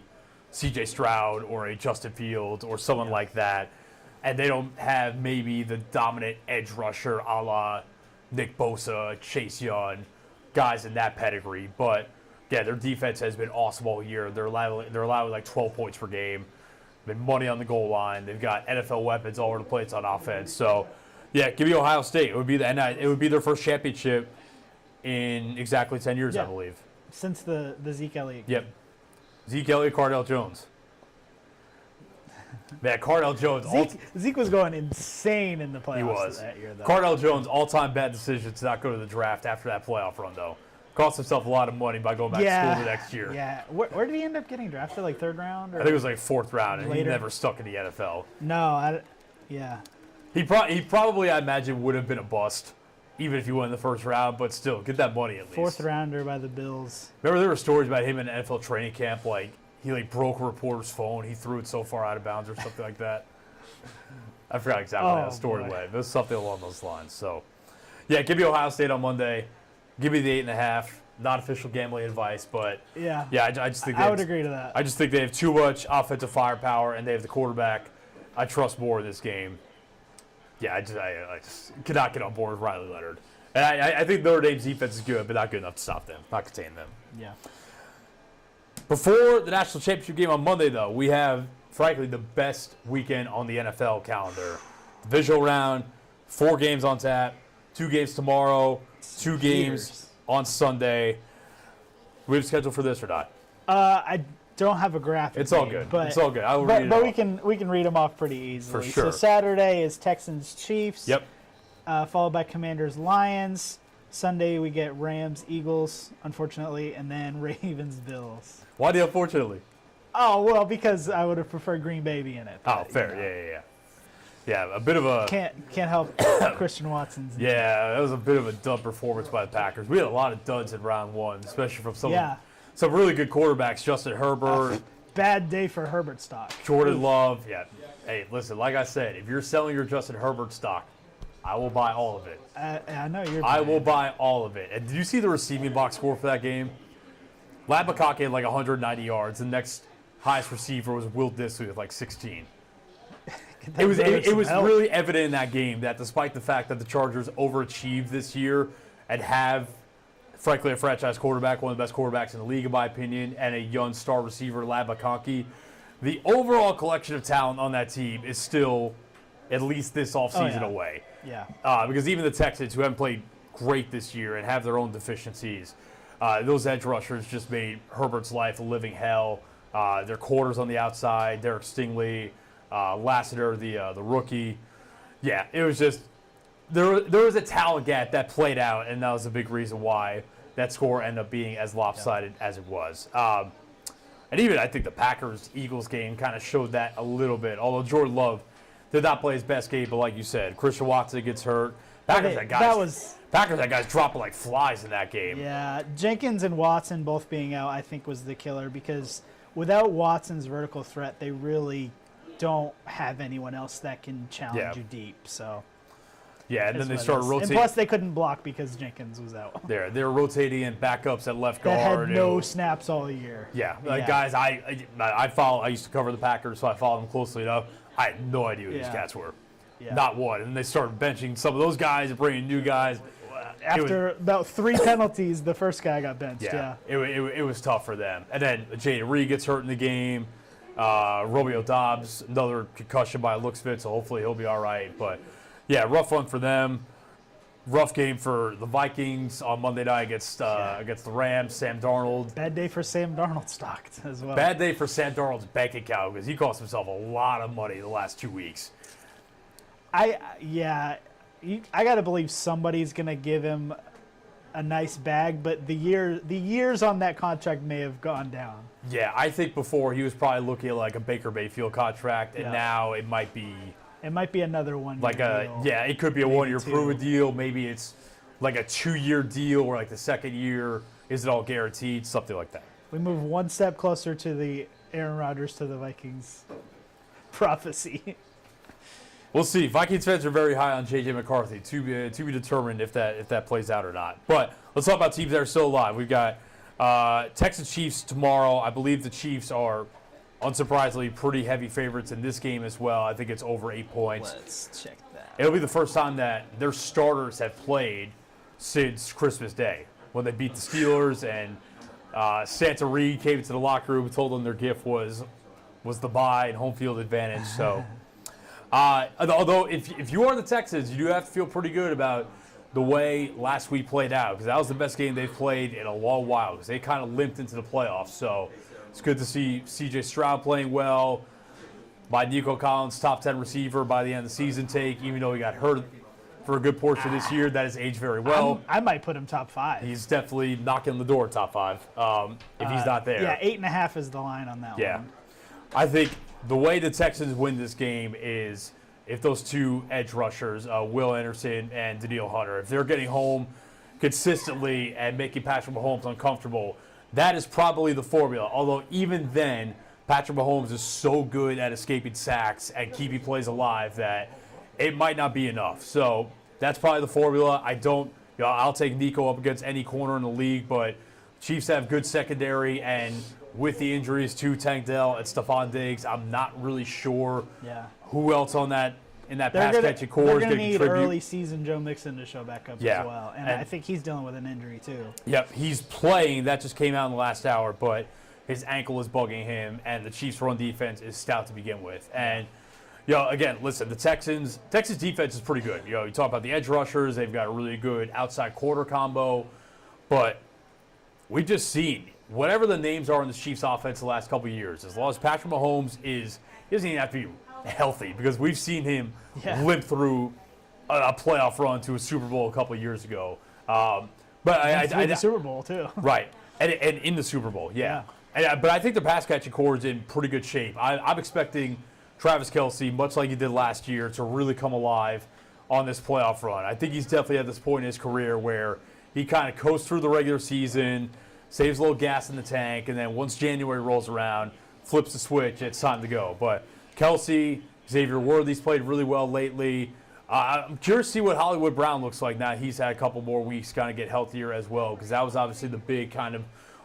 C.J. Stroud or a Justin Fields or someone like that, and they don't have maybe the dominant edge rusher a la Nick Bosa, Chase Young, guys in that pedigree. But yeah, their defense has been awesome all year. They're allowing like 12 points per game. Been money on the goal line. They've got NFL weapons all over the place on offense. So yeah, give me Ohio State. It would be their first championship in exactly 10 years, I believe. Since the Zeke Elliott. Yep. Zeke Elliott, Cardell Jones. Man, Cardell Jones. Zeke was going insane in the playoffs He was. that year, though. Cardell Jones, all-time bad decision to not go to the draft after that playoff run, though. Cost himself a lot of money by going back to school the next year. Yeah. Where did he end up getting drafted? Like third round? Or? I think it was like fourth round, and Later. he never stuck in the NFL. No, yeah. He probably, I imagine, would have been a bust, even if he won in the first round, but still, get that money at least. Fourth rounder by the Bills. Remember there were stories about him in NFL training camp, like he broke a reporter's phone, he threw it so far out of bounds or something like that. I forgot exactly how the story went. It was something along those lines. So, yeah, give me Ohio State on Monday. Give me the 8.5. Not official gambling advice, but yeah, I just think I would agree to that. I just think they have too much offensive firepower, and they have the quarterback. I trust more in this game. Yeah, I just cannot get on board with Riley Leonard. And I think Notre Dame's defense is good, but not good enough to stop them, not contain them. Yeah. Before the national championship game on Monday, though, we have, frankly, the best weekend on the NFL calendar. Divisional round, 4 games on tap, 2 games tomorrow, 2 games on Sunday. We have a schedule for this or not? I don't have a graphic. It's all good. But, it's all good. I will read it but off. we can read them off pretty easily. For sure. So Saturday is Texans Chiefs. Yep. Followed by Commanders Lions. Sunday we get Rams Eagles, unfortunately, and then Ravens Bills. Why do you unfortunately? Oh well, because I would have preferred Green Bay being in it. Oh, fair. Yeah. Yeah, a bit of a Can't help Christian Watson's. Yeah, that was a bit of a dud performance by the Packers. We had a lot of duds in round 1, especially from some really good quarterbacks. Justin Herbert, Bad day for Herbert stock. Jordan Love. Yeah. Hey, listen, like I said, if you're selling your Justin Herbert stock, I will buy all of it. I know you're. I will buy all of it. And did you see the receiving box score for that game? Lad McConkey had like 190 yards. The next highest receiver was Will Disley with like 16. It was really evident in that game that despite the fact that the Chargers overachieved this year and have, frankly, a franchise quarterback, one of the best quarterbacks in the league in my opinion, and a young star receiver, Lad McConkey, the overall collection of talent on that team is still at least this offseason away. Yeah. Because even the Texans, who haven't played great this year and have their own deficiencies, those edge rushers just made Herbert's life a living hell. Their quarters on the outside, Derek Stingley, Lassiter, the rookie. Yeah, it was just there was a talent gap that played out, and that was a big reason why that score ended up being as lopsided as it was. And even I think the Packers-Eagles game kind of showed that a little bit, although Jordan Love did not play his best game, but like you said, Christian Watson gets hurt. Packers had guys dropping like flies in that game. Yeah, Jenkins and Watson both being out, I think, was the killer because without Watson's vertical threat, they really don't have anyone else that can challenge you deep. So yeah, and then they started rotating. And plus, they couldn't block because Jenkins was out. They were rotating in backups at left That guard. had no snaps all year. Yeah, guys, I follow. I used to cover the Packers, so I followed them closely enough. I had no idea who these cats were. Yeah. Not one. And they started benching some of those guys and bringing new guys. After about 3 penalties, the first guy got benched. Yeah. It was tough for them. And then Jaden Reed gets hurt in the game. Romeo Dobbs, another concussion by looks of it, so hopefully he'll be all right. But, yeah, rough one for them. Rough game for the Vikings on Monday night against the Rams. Sam Darnold. Bad day for Sam Darnold stocked as well. Bad day for Sam Darnold's bank account because he cost himself a lot of money the last 2 weeks. I got to believe somebody's going to give him a nice bag, but the years on that contract may have gone down. Yeah, I think before he was probably looking at like a Baker Mayfield contract, and Yeah. now it might be Another one. like deal. it could be a Maybe 1 year two. proven deal. Maybe it's like a 2 year deal where like the second year is it all guaranteed, something like that. We move one step closer to the Aaron Rodgers to the Vikings prophecy. We'll see. Vikings fans are very high on J.J. McCarthy. To be determined if that plays out or not. But let's talk about teams that are still alive. We've got Texans Chiefs tomorrow. I believe the Chiefs are, unsurprisingly, pretty heavy favorites in this game as well. I think it's over 8 points. Let's check that. It'll be the first time that their starters have played since Christmas Day when they beat the Steelers and Santa Reed came into the locker room and told them their gift was the bye and home field advantage. So. Although, if you are the Texans, you do have to feel pretty good about the way last week played out because that was the best game they've played in a long while because they kind of limped into the playoffs. So it's good to see C.J. Stroud playing well. By Nico Collins, top 10 receiver by the end of the season take, even though he got hurt for a good portion of this year. That has aged very well. I might put him top 5. He's definitely knocking on the door top 5 if he's not there. Yeah, 8.5 is the line on that Yeah. one. I think the way the Texans win this game is if those two edge rushers, Will Anderson and Daniil Hunter, if they're getting home consistently and making Patrick Mahomes uncomfortable, that is probably the formula. Although even then, Patrick Mahomes is so good at escaping sacks and keeping plays alive that it might not be enough. So that's probably the formula. I'll take Nico up against any corner in the league, but Chiefs have good secondary, and with the injuries to Tank Dell and Stephon Diggs, I'm not really sure who else in that pass catching core They're is going going to to need contribute. early season Joe Mixon to show back up Yeah. as well. And And- I think he's dealing with an injury too. Yep, he's playing. That just came out in the last hour, but his ankle is bugging him, and the Chiefs' run defense is stout to begin with. And again, listen, the Texans defense is pretty good. You talk about the edge rushers; they've got a really good outside quarter combo, but we've just seen whatever the names are in the Chiefs' offense the last couple of years. As long as Patrick Mahomes he doesn't even have to be healthy because we've seen him limp through a playoff run to a Super Bowl a couple of years ago. But The Super Bowl too. right, and in the Super Bowl, yeah. But I think the pass catching core is in pretty good shape. I'm expecting Travis Kelce, much like he did last year, to really come alive on this playoff run. I think he's definitely at this point in his career where he kind of coasts through the regular season, saves a little gas in the tank, and then once January rolls around, flips the switch, it's time to go. But Kelce, Xavier Worthy's played really well lately. I'm curious to see what Hollywood Brown looks like now he's had a couple more weeks to kind of get healthier as well, because that was obviously the big kind of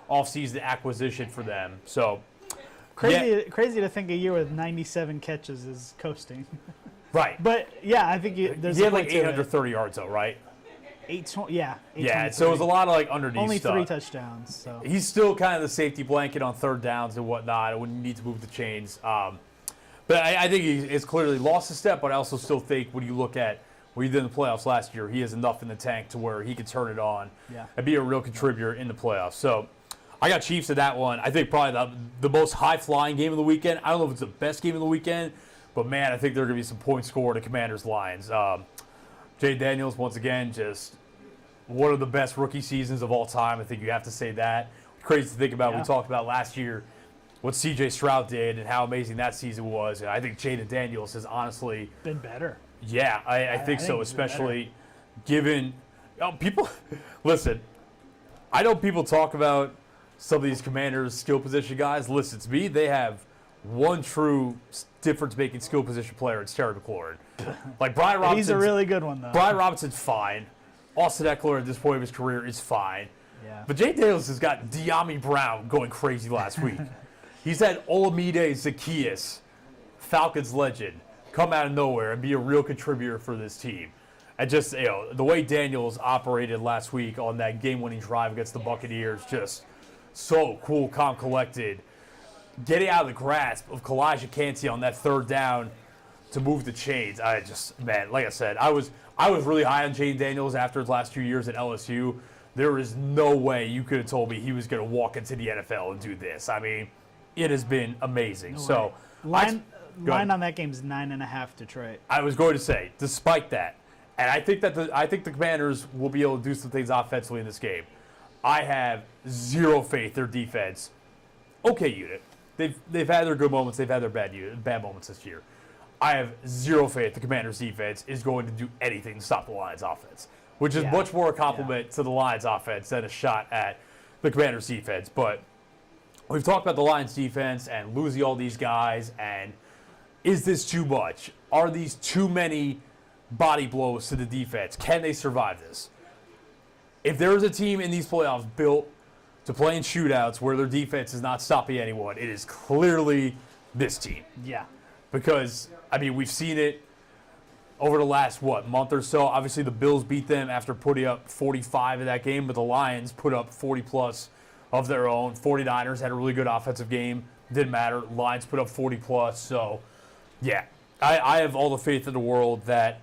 offseason acquisition for them. So Crazy to think a year with 97 catches is coasting. right. But yeah, I think there's He a had like point to it. 830 yards though, right? 823. So it was a lot of like underneath Only stuff. 3 touchdowns. So He's still kind of the safety blanket on third downs and whatnot when you need to move the chains. But I think he's clearly lost a step, but I also still think when you look at what he did in the playoffs last year, he has enough in the tank to where he can turn it on and be a real contributor in the playoffs. So I got Chiefs in that one. I think probably the most high-flying game of the weekend. I don't know if it's the best game of the weekend, but, man, I think there are going to be some points scored at Commanders-Lions. Jay Daniels, once again, just one of the best rookie seasons of all time. I think you have to say that. Crazy to think about. We talked about last year what C.J. Stroud did and how amazing that season was. And I think Jaden Daniels has honestly been better. Yeah, I think so, he's been especially given people. Listen, I know people talk about some of these Commanders skill position guys. Listen to me, they have one true difference-making skill position player. It's Terry McLaurin. Like Brian Robinson. He's a really good one though. Brian Robinson's fine. Austin Eckler at this point of his career is fine. Yeah. But Jay Daniels has got De'Ami Brown going crazy last week. He's had Olamide Zaccheaus, Falcons legend, come out of nowhere and be a real contributor for this team. And just, the way Daniels operated last week on that game-winning drive against the Buccaneers, just so cool, calm, collected. Getting out of the grasp of Kalijah Kancey on that third down to move the chains. Like I said, I was really high on Jane Daniels after his last 2 years at LSU. There is no way you could have told me he was going to walk into the NFL and do this. I mean, it has been amazing. No way. Go ahead. Line on that game is 9.5 Detroit. I was going to say, despite that, And I think the Commanders will be able to do some things offensively in this game. I have zero faith their defense. Okay, unit. They've had their good moments. They've had their bad moments this year. I have zero faith the Commanders' defense is going to do anything to stop the Lions' offense, which is much more a compliment to the Lions' offense than a shot at the Commanders' defense. But we've talked about the Lions' defense and losing all these guys, and is this too much? Are these too many body blows to the defense? Can they survive this? If there is a team in these playoffs built to play in shootouts where their defense is not stopping anyone, it is clearly this team. Yeah. Because, I mean, we've seen it over the last, month or so. Obviously, the Bills beat them after putting up 45 in that game, but the Lions put up 40-plus of their own. 49ers had a really good offensive game. Didn't matter. Lions put up 40-plus. So, yeah, I have all the faith in the world that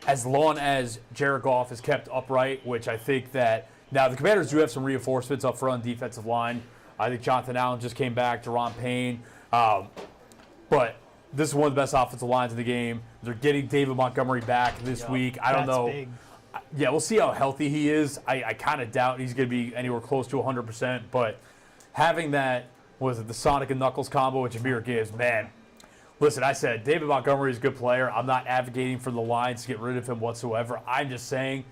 as long as Jared Goff is kept upright, which I think that now the Commanders do have some reinforcements up front on the defensive line. I think Jonathan Allen just came back, Deron Payne. But this is one of the best offensive lines in the game. They're getting David Montgomery back this week. I don't know. Big. Yeah, we'll see how healthy he is. I kind of doubt he's going to be anywhere close to 100%. But having that, the Sonic and Knuckles combo with Jahmyr Gibbs, man. Listen, I said David Montgomery is a good player. I'm not advocating for the Lions to get rid of him whatsoever. I'm just saying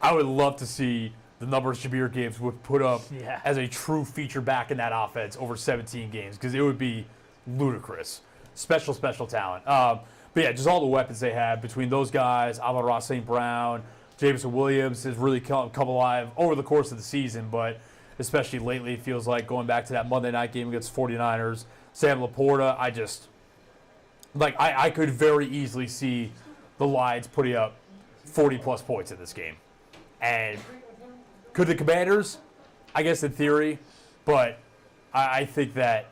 I would love to see the numbers Jahmyr Gibbs would put up as a true feature back in that offense over 17 games, because it would be ludicrous. Special talent. But yeah, just all the weapons they have between those guys, Amon-Ra St. Brown, Jameson Williams has really come alive over the course of the season, but especially lately it feels like going back to that Monday night game against the 49ers. Sam Laporta, I could very easily see the Lions putting up 40-plus points in this game. And could the Commanders? I guess in theory, but I think that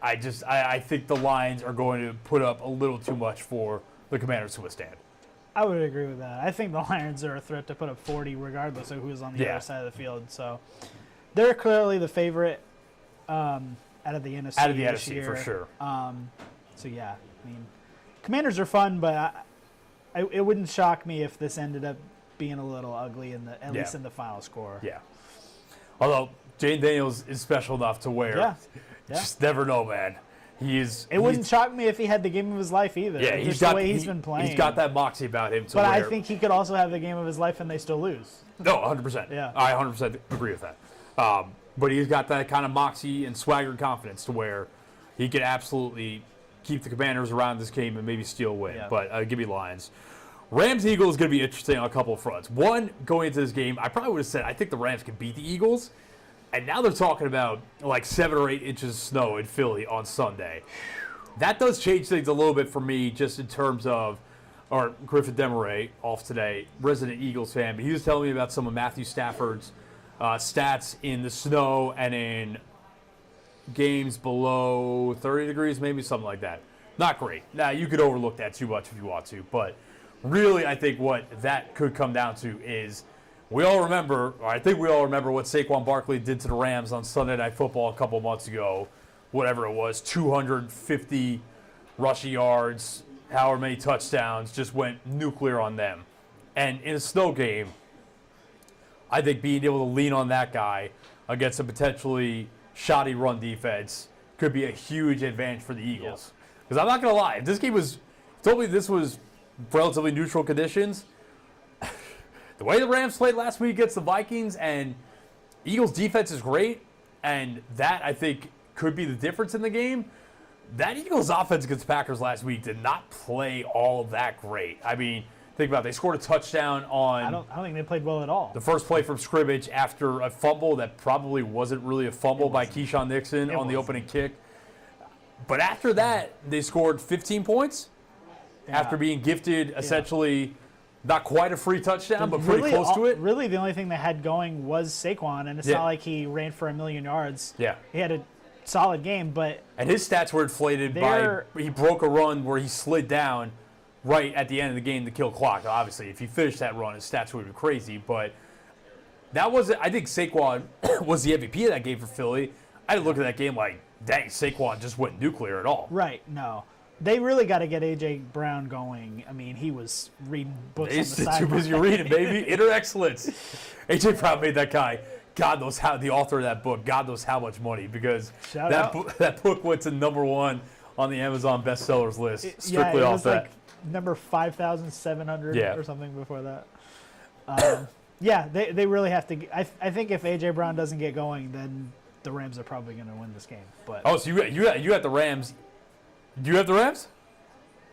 I think the Lions are going to put up a little too much for the Commanders to withstand. I would agree with that. I think the Lions are a threat to put up 40 regardless of who's on the other side of the field. So they're clearly the favorite out of the NFC. Out of the this NFC, year. for sure. So yeah, I mean, Commanders are fun, but it wouldn't shock me if this ended up being a little ugly at least in the final score. Yeah. Although Jane Daniels is special enough to where just never know, man. It wouldn't shock me if he had the game of his life either. Yeah, just the way he's been playing. He's got that moxie about him. But I think he could also have the game of his life and they still lose. No, 100%. Yeah. I 100% agree with that. But he's got that kind of moxie and swagger and confidence to where he could absolutely keep the Commanders around this game and maybe steal a win. Yeah. But give me Lions. Rams-Eagles is going to be interesting on a couple of fronts. One, going into this game, I probably would have said I think the Rams can beat the Eagles. And now they're talking about like 7 or 8 inches of snow in Philly on Sunday. That does change things a little bit for me just in terms of, or Griffin Demaray, off today, resident Eagles fan, but he was telling me about some of Matthew Stafford's stats in the snow and in games below 30 degrees, maybe something like that. Not great. Now, you could overlook that too much if you want to, but really I think what that could come down to is I think we all remember what Saquon Barkley did to the Rams on Sunday Night Football a couple months ago, whatever it was, 250 rushing yards, however many touchdowns, just went nuclear on them. And in a snow game, I think being able to lean on that guy against a potentially shoddy run defense could be a huge advantage for the Eagles. Because I'm not going to lie, if this game told me this was relatively neutral conditions, the way the Rams played last week against the Vikings, and Eagles' defense is great, and that, I think, could be the difference in the game. That Eagles' offense against Packers last week did not play all that great. I mean, think about it. They scored a touchdown on I don't think they played well at all. the first play from scrimmage after a fumble that probably wasn't really a fumble by Keyshawn Nixon on the opening kick. But after that, they scored 15 points after being gifted essentially not quite a free touchdown, but pretty close to it. Really, the only thing they had going was Saquon, and it's not like he ran for 1,000,000 yards. Yeah. He had a solid game, but And his stats were inflated by he broke a run where he slid down right at the end of the game to kill clock. Obviously, if he finished that run, his stats would have been crazy. But that wasn't. I think Saquon was the MVP of that game for Philly. I didn't look at that game like, dang, Saquon just went nuclear at all. right, no. They really got to get A.J. Brown going. I mean, he was reading books on the He's too side. busy reading, baby. Inner excellence. A.J. Brown made that guy, God knows how, the author of that book, God knows how much money, because Shout out. that book went to #1 on the Amazon bestsellers list, strictly it off was that. like number 5,700 Yeah. or something before that. Yeah, they really have to. I think if A.J. Brown doesn't get going, then the Rams are probably going to win this game. But Oh, so you got the Rams. Do you have the Rams?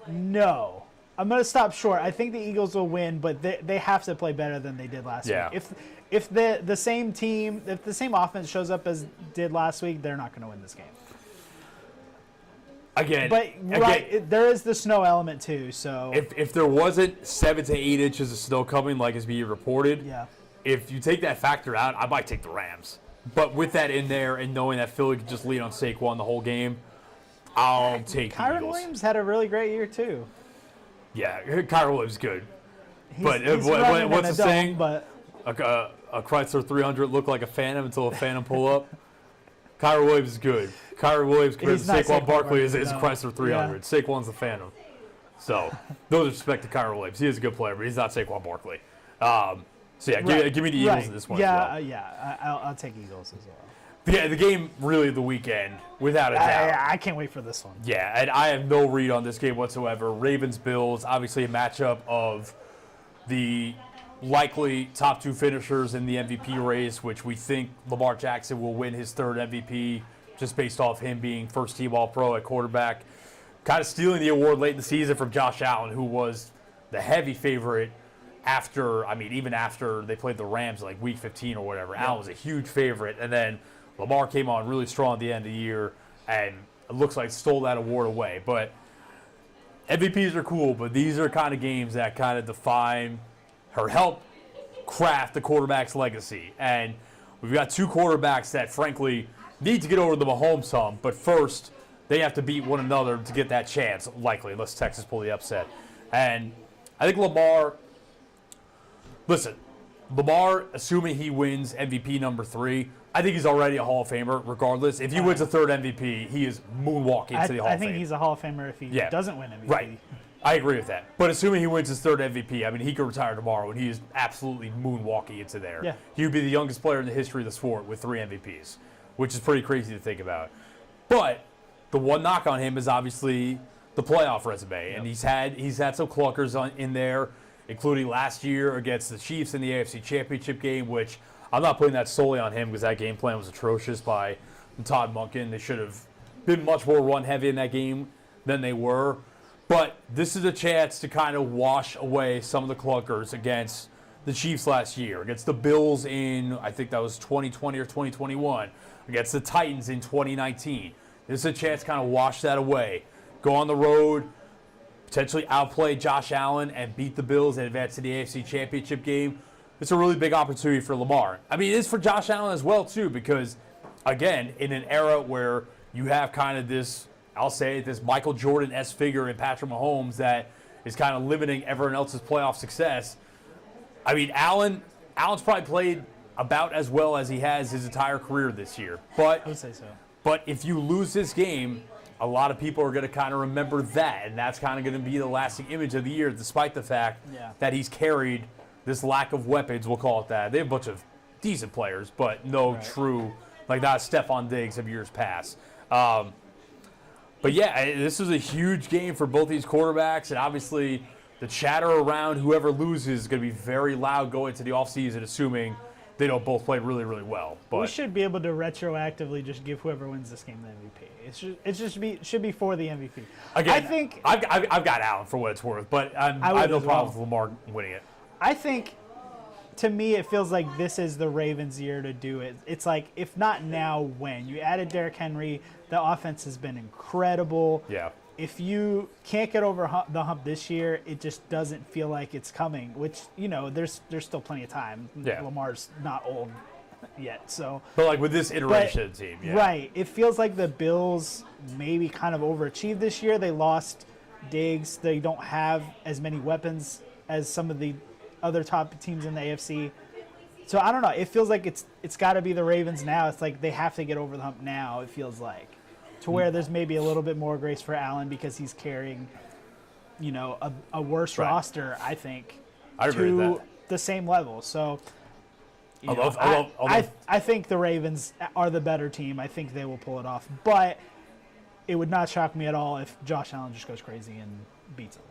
no, I'm going to stop short. I think the Eagles will win, but they have to play better than they did last Yeah. week. If the same team, if the same offense shows up as did last week, they're not going to win this game. Again, But there is the snow element too. So if there wasn't 7 to 8 inches of snow coming, like is being reported, yeah. if you take that factor out, I might take the Rams. But with that in there and knowing that Philly could just lean on Saquon the whole game, I'll take the Kyron Eagles. Williams had a really great year too. Yeah, Kyron Williams good. But He's what's running the in a dome, saying? But A Chrysler 300 looked like a Phantom until a Phantom pull up. Kyron Williams is good. Kyron Williams compared to He's not Saquon Saquon Barkley is Barkley, a no. Chrysler 300. Saquon's the Phantom. So, no disrespect to Kyron Williams. He is a good player, but he's not Saquon Barkley. So, yeah, right, give me the Eagles right. in this one Yeah, as well. yeah. I'll take Eagles as well. Yeah, the game really of the weekend, without a doubt. I can't wait for this one. Yeah, and I have no read on this game whatsoever. Ravens-Bills, obviously a matchup of the likely top 2 finishers in the MVP race, which we think Lamar Jackson will win his 3rd MVP just based off him being first-team All-Pro at quarterback. Kind of stealing the award late in the season from Josh Allen, who was the heavy favorite even after they played the Rams like week 15 or whatever. Allen was a huge favorite, and then Lamar came on really strong at the end of the year and it looks like stole that award away. But MVPs are cool, but these are kind of games that kind of define or help craft the quarterback's legacy. And we've got 2 quarterbacks that, frankly, need to get over the Mahomes hump, but first they have to beat one another to get that chance, likely, unless Texas pull the upset. And I think Lamar, assuming he wins MVP number 3, I think he's already a Hall of Famer regardless. If he wins a 3rd MVP, he is moonwalking to the Hall of Fame. I think he's a Hall of Famer if he doesn't win MVP. Right. I agree with that. But assuming he wins his 3rd MVP, I mean, he could retire tomorrow, and he is absolutely moonwalking into there. Yeah. He would be the youngest player in the history of the sport with 3 MVPs, which is pretty crazy to think about. But the one knock on him is obviously the playoff resume, and he's had some clunkers in there, including last year against the Chiefs in the AFC Championship game, which I'm not putting that solely on him because that game plan was atrocious by Todd Monken. They should have been much more run-heavy in that game than they were. But this is a chance to kind of wash away some of the clunkers against the Chiefs last year, against the Bills in, I think that was 2020 or 2021, against the Titans in 2019. This is a chance to kind of wash that away. Go on the road, potentially outplay Josh Allen and beat the Bills and advance to the AFC Championship game. It's a really big opportunity for Lamar. I mean, it is for Josh Allen as well, too, because, again, in an era where you have kind of this, I'll say it, this Michael Jordan-esque figure in Patrick Mahomes that is kind of limiting everyone else's playoff success. I mean, Allen's probably played about as well as he has his entire career this year. I would say so. But if you lose this game, a lot of people are going to kind of remember that, and that's kind of going to be the lasting image of the year, despite the fact that he's carried this lack of weapons, we'll call it that. They have a bunch of decent players, but no true, like not Stephon Diggs of years past. But yeah, this is a huge game for both these quarterbacks, and obviously the chatter around whoever loses is going to be very loud going into the offseason, assuming they don't both play really, really well. But We should be able to retroactively just give whoever wins this game the MVP. It should be for the MVP. again, I think I've got Allen for what it's worth, but I have no as problem well. with Lamar winning it. I think, to me, it feels like this is the Ravens' year to do it. It's like, if not now, when? You added Derrick Henry. The offense has been incredible. Yeah. If you can't get over the hump this year, it just doesn't feel like it's coming, which, there's still plenty of time. Yeah. Lamar's not old yet, so. But like with this iteration of the team, yeah. Right. It feels like the Bills maybe kind of overachieved this year. They lost Diggs. They don't have as many weapons as some of the other top teams in the AFC. So I don't know. It feels like it's got to be the Ravens now. It's like they have to get over the hump now, it feels like. to where there's maybe a little bit more grace for Allen because he's carrying, a worse Right. roster, I think, I agree with to that. the same level. So, I I think the Ravens are the better team. I think they will pull it off. But it would not shock me at all if Josh Allen just goes crazy and beats them.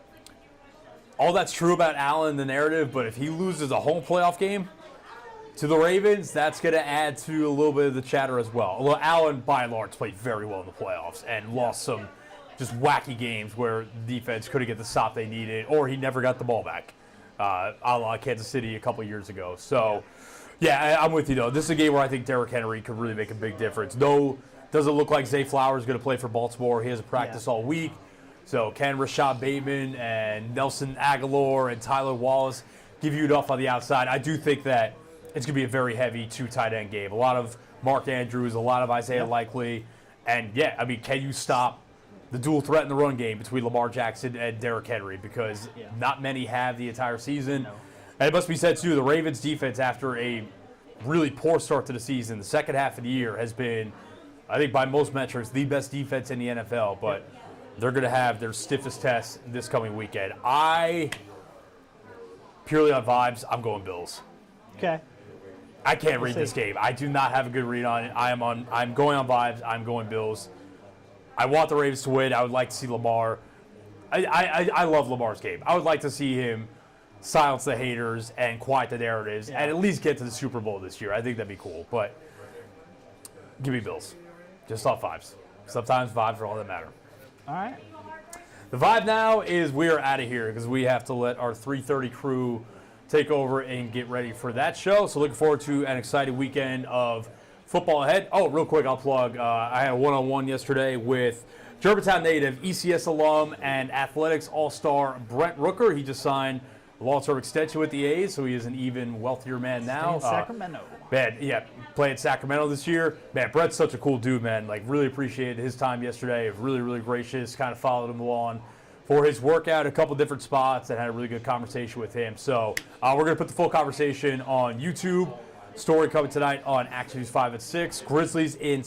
all that's true about Allen, the narrative, but if he loses a home playoff game to the Ravens, that's going to add to a little bit of the chatter as well. Although Allen, by and large, played very well in the playoffs and lost some just wacky games where the defense couldn't get the stop they needed, or he never got the ball back, a la Kansas City a couple years ago. So, yeah, I'm with you, though. This is a game where I think Derrick Henry could really make a big difference. No, doesn't look like Zay Flowers is going to play for Baltimore. He has a practice all week. So can Rashad Bateman and Nelson Aguilar and Tyler Wallace give you enough on the outside? I do think that it's going to be a very heavy two tight end game. A lot of Mark Andrews, a lot of Isaiah Likely. And, yeah, I mean, can you stop the dual threat in the run game between Lamar Jackson and Derrick Henry? Because not many have the entire season. No. And it must be said, too, the Ravens defense, after a really poor start to the season, the second half of the year has been, I think by most metrics, the best defense in the NFL. But they're going to have their stiffest test this coming weekend. Purely on vibes, I'm going Bills. Okay. I can't read see. this game. I do not have a good read on it. I'm going on vibes. I'm going Bills. I want the Ravens to win. I would like to see Lamar. I love Lamar's game. I would like to see him silence the haters and quiet the narratives and at least get to the Super Bowl this year. I think that'd be cool. But give me Bills. Just off vibes. Sometimes vibes are all that matter. All right. The vibe now is we are out of here because we have to let our 3:30 crew take over and get ready for that show. So looking forward to an exciting weekend of football ahead. Oh, real quick, I'll plug. I had a one-on-one yesterday with Germantown native, ECS alum, and athletics all-star Brent Rooker. He just signed a long-term extension with the A's, so he is an even wealthier man now. In Sacramento. Man, yeah, playing Sacramento this year. Man, Brett's such a cool dude, man. Like, really appreciated his time yesterday. Really, really gracious. Kind of followed him along for his workout, a couple different spots, and had a really good conversation with him. So we're going to put the full conversation on YouTube. Story coming tonight on Action News 5 at 6. Grizzlies in